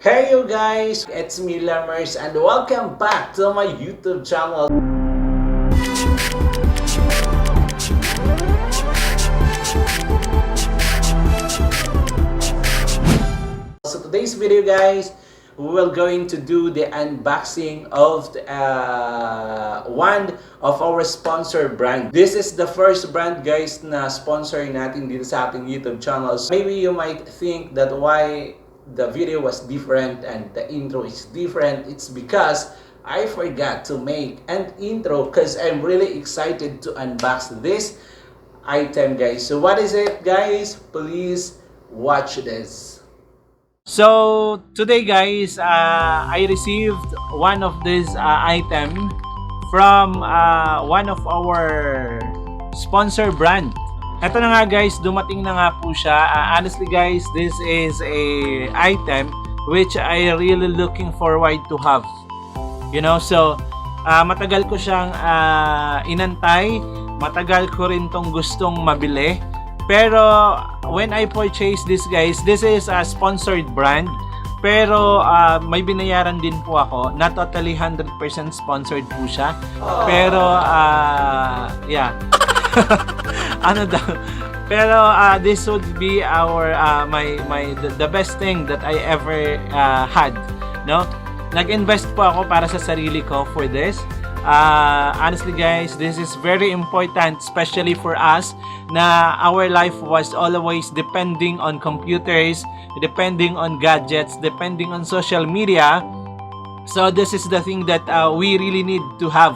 Hey you guys, it's me Lemers and welcome back to my YouTube channel. So today's video guys, we will going to do the unboxing of one of our sponsor brand. This is the first brand guys na sponsor natin dito sa ating YouTube channels. Maybe you might think that why the video was different and the intro is different. It's because I forgot to make an intro because I'm really excited to unbox this item guys. So what is it guys? Please watch this. So today guys, I received one of this item from one of our sponsor brand. Ito na nga guys, dumating na nga po siya. Honestly guys, this is a item which I really looking forward to have. You know, so matagal ko siyang inantay, matagal ko rin tong gustong mabili. Pero when I purchase this guys, this is a sponsored brand. Pero may binayaran din po ako. Not totally 100% sponsored po siya. Pero yeah. Ano daw? Pero this would be our the best thing that I ever had, no? Nag-invest po ako para sa sarili ko for this. Honestly guys, this is very important especially for us na our life was always depending on computers, depending on gadgets, depending on social media. So this is the thing that we really need to have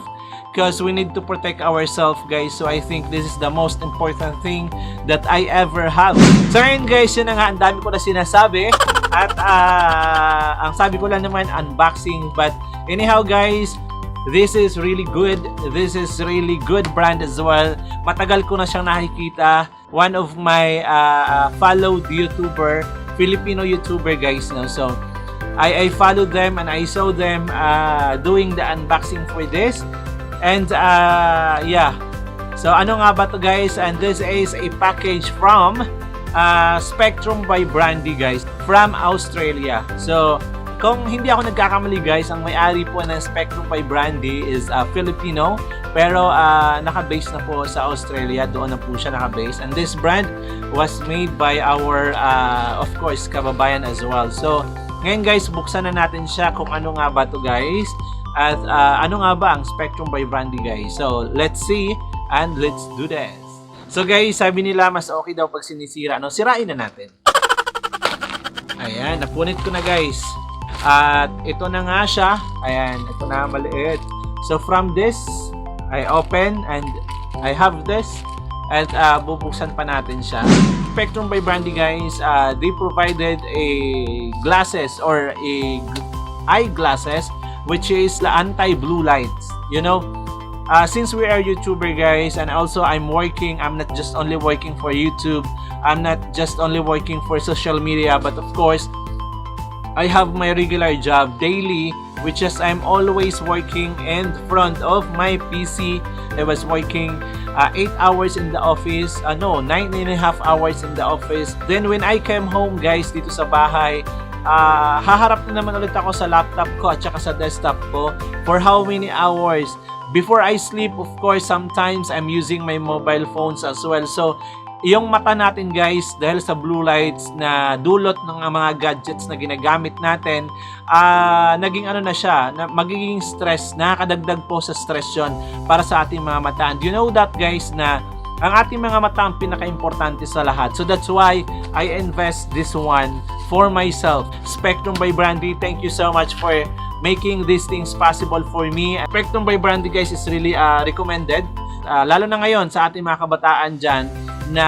because we need to protect ourselves guys. So I think this is the most important thing that I ever have. So ngayon guys, yun na nga, ang dami ko na sinasabi at ang sabi ko lang naman unboxing, but anyhow guys, this is really good. This is really good brand as well. Matagal ko na siyang nakikita. One of my followed YouTuber, Filipino YouTuber guys, no? So I followed them and I saw them doing the unboxing for this. And yeah. So ano nga ba to guys? And this is a package from Spectrum by Brandi guys, from Australia. So kung hindi ako nagkakamali guys, ang may-ari po ng Spectrum by Brandi is Filipino, pero naka-base na po sa Australia. Doon na po siya naka-base. And this brand was made by our of course kababayan as well. So ngayon guys, buksan na natin siya kung ano nga ba to guys, at ano nga ba ang Spectrum by Brandi guys. So let's see and let's do this. So guys, sabi nila mas okay daw pag sinisira, no? Sirain na natin. Ayan, napunit ko na guys. At ito na nga siya. Ayan, ito na maliit. So from this, I open and I have this. At bubuksan pa natin siya. Spectrum by Brandi guys, they provided a glasses or a eyeglasses which is the anti-blue lights. You know, since we are YouTuber guys, and also I'm not just only working for YouTube, I'm not just only working for social media, but of course I have my regular job daily, which is I'm always working in front of my PC. I was working 8 hours in the office, 9.5 hours in the office. Then when I came home guys dito sa bahay, haharap na naman ulit ako sa laptop ko at saka sa desktop ko for how many hours. Before I sleep, of course, sometimes I'm using my mobile phones as well. So yung mata natin guys, dahil sa blue lights na dulot ng mga gadgets na ginagamit natin, naging ano na siya, magiging stress, nakakadagdag po sa stress yun para sa ating mga mata. And you know that guys, na ang ating mga mata ang pinaka-importante sa lahat. So that's why I invest this one for myself. Spectrum by Brandi, thank you so much for making these things possible for me. Spectrum by Brandi guys is really recommended. Lalo na ngayon sa ating mga kabataan dyan na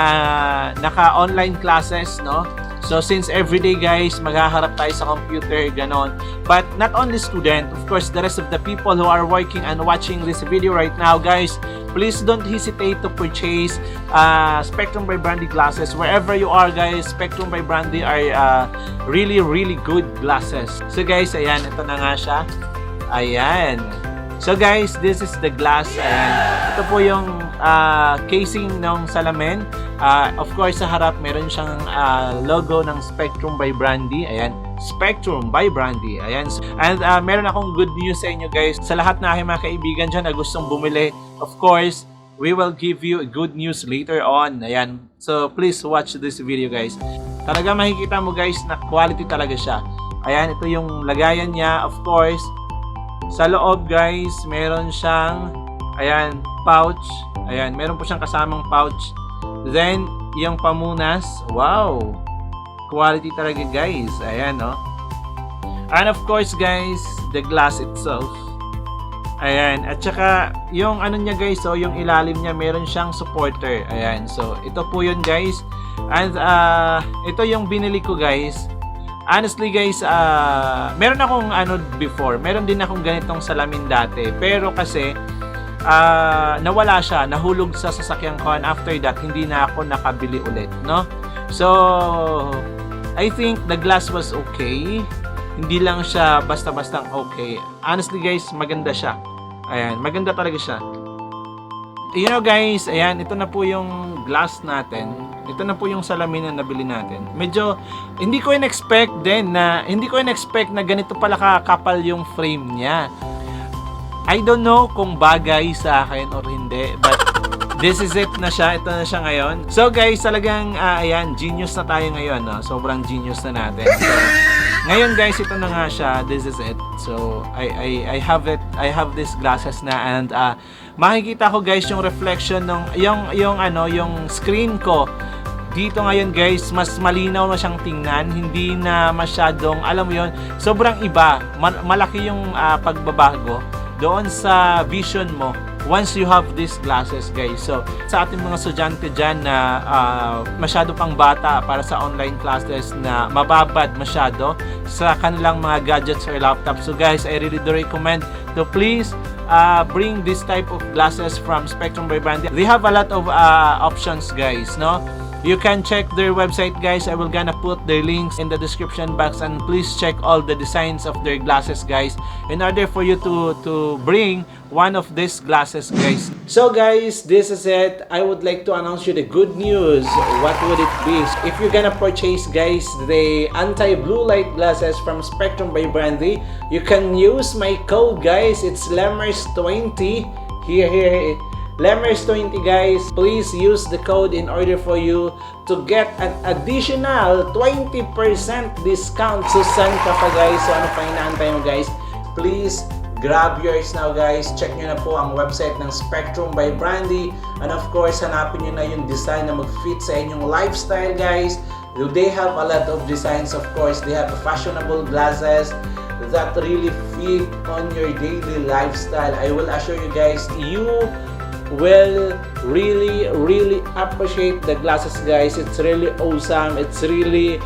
naka-online classes, no? So since everyday guys, maghaharap tayo sa computer, ganon. But not only student, of course, the rest of the people who are working and watching this video right now guys, please don't hesitate to purchase Spectrum by Brandi glasses. Wherever you are guys, Spectrum by Brandi are really good glasses. So guys, ayan, ito na nga siya. Ayan. So guys, this is the glass. Ayan. Ito po yung casing ng salamin. Of course, sa harap meron siyang logo ng Spectrum by Brandi. Ayan. Spectrum by Brandi. Ayan. And meron akong good news sa inyo guys. Sa lahat na aking mga kaibigan dyan na gustong bumili, of course, we will give you good news later on. Ayan. So, please watch this video guys. Talaga makikita mo guys na quality talaga siya. Ayan, ito yung lagayan niya. Of course, sa loob guys, meron siyang, ayan, pouch. Ayan, meron po siyang kasamang pouch. Then, yung pamunas. Wow! Quality talaga guys. Ayan, no? And of course guys, the glass itself. Ayan. At saka, yung ano niya guys, so yung ilalim niya, meron siyang supporter. Ayan. So, ito po yun guys. And, ito yung binili ko guys. Honestly guys, meron akong ano before. Meron din akong ganitong salamin dati. Pero kasi, nawala siya. Nahulog sa sasakyan ko. And after that, hindi na ako nakabili ulit. No? So, I think the glass was okay. Hindi lang siya basta-bastang okay. Honestly guys, maganda siya. Ayan, maganda talaga siya. You know guys, ayan, ito na po yung glass natin. Ito na po yung salamin na nabili natin. Medyo, hindi ko in-expect na ganito pala kakapal yung frame niya. I don't know kung bagay sa akin or hindi, but this is it na siya. Ito na siya ngayon. So guys, talagang, ayan, genius na tayo ngayon. No? Sobrang genius na natin. So, ngayon guys, ito na nga siya. This is it. So, I have it. I have these glasses na and makikita ko guys yung reflection ng yung screen ko. Dito ngayon guys, mas malinaw na siyang tingnan. Hindi na masyadong, alam mo yun, sobrang iba. Malaki yung pagbabago doon sa vision mo once you have these glasses guys. So sa ating mga estudyante dyan na masyado pang bata para sa online classes na mababad masyado sa kanilang mga gadgets or laptops, so guys, I really do recommend to please bring this type of glasses from Spectrum by Brandi. They have a lot of options guys, no? You can check their website guys. I will gonna put their links in the description box, and please check all the designs of their glasses guys in order for you to bring one of these glasses guys. So guys, this is it. I would like to announce you the good news. What would it be? If you're gonna purchase guys the anti-blue light glasses from Spectrum by Brandi, you can use my code guys. It's Lemers20 here. Lemers20 guys, please use the code in order for you to get an additional 20% discount. So saan ka pa guys? So ano pa inaantay mo guys? Please grab yours now guys. Check nyo na po ang website ng Spectrum by Brandi. And of course, hanapin nyo na yung design na mag-fit sa inyong lifestyle guys. They have a lot of designs, of course. They have fashionable glasses that really fit on your daily lifestyle. I will assure you guys, you will really appreciate the glasses guys. It's really awesome. It's really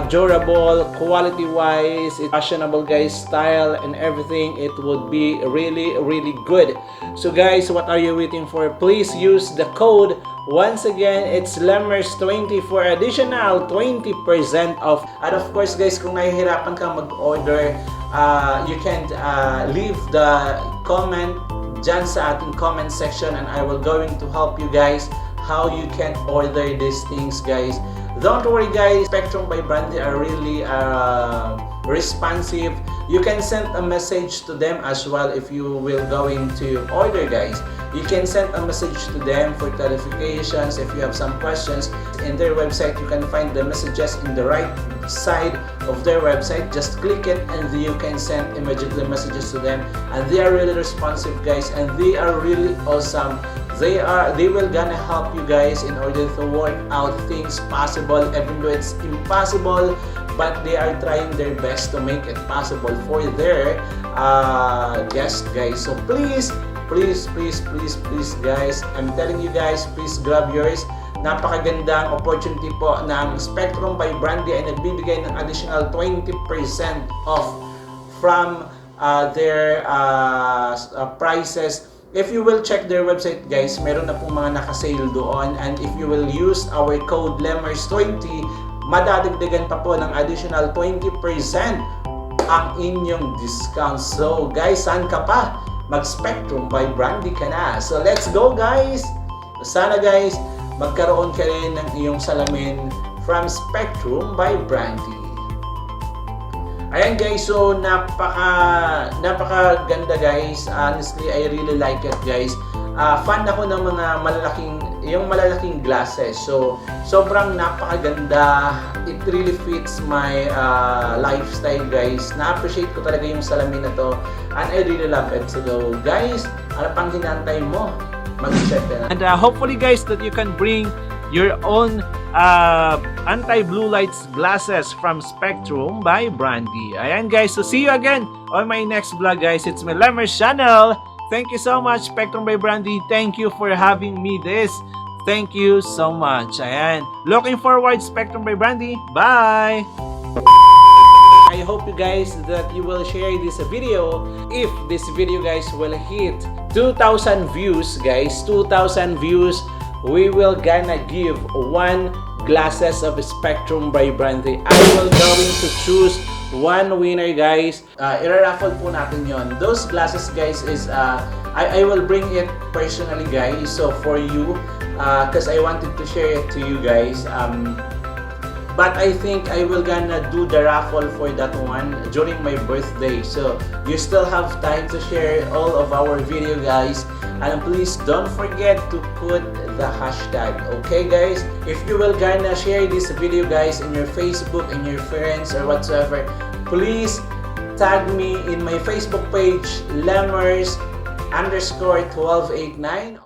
durable, quality wise, it's fashionable guys, style and everything. It would be really good. So guys, what are you waiting for? Please use the code. Once again, it's Lemers20 for additional 20% off. And of course guys, kung nahihirapan kang mag-order, you can leave the comment dyan sa ating comment section, and I will going to help you guys how you can order these things guys. Don't worry guys, Spectrum by Brandi are really responsive. You can send a message to them as well if you will going to order guys. You can send a message to them for clarifications if you have some questions. In their website, you can find the messages in the right side of their website. Just click it and you can send immediately messages to them, and they are really responsive guys, and they are really awesome. They will gonna help you guys in order to work out things possible, even though it's impossible, but they are trying their best to make it possible for their guests guys. So please guys, I'm telling you guys, please grab yours. Napakagandang opportunity po ng Spectrum by Brandi ay nagbibigay ng additional 20% off from their prices. If you will check their website guys, meron na pong mga nakasale doon, and if you will use our code Lemers20, madadagdagan pa po ng additional 20% ang inyong discount. So guys, saan ka pa? Mag-Spectrum by Brandi ka na. So let's go guys! Sana guys, magkaroon ka rin ng iyong salamin from Spectrum by Brandi. Ayan guys, so napaka ganda guys. Honestly, I really like it guys. Fan ako ng mga malalaking glasses. So sobrang napakaganda. It really fits my lifestyle guys. Na-appreciate ko talaga yung salamin na to. And I really love it. So guys, ano pang hinantay mo? Mag-check na. And hopefully guys that you can bring your own anti-blue lights glasses from Spectrum by Brandi. Ayan guys, so see you again on my next vlog guys. It's my Lemmer's channel. Thank you so much Spectrum by Brandi. Thank you for having me this. Thank you so much. Ayan. Looking forward Spectrum by Brandi. Bye! I hope you guys that you will share this video. If this video guys will hit 2,000 views guys, 2,000 views, we will gonna give 1 glasses of Spectrum by Brandi. I will going to choose 1 winner guys. Ira-raffle po natin yon. Those glasses guys is I will bring it personally guys. So for you, cause I wanted to share it to you guys. But I think I will gonna do the raffle for that one during my birthday. So you still have time to share all of our video guys. And please don't forget to put the hashtag. Okay guys? If you will gonna share this video guys in your Facebook, in your friends or whatsoever, please tag me in my Facebook page, Lemmers_1289.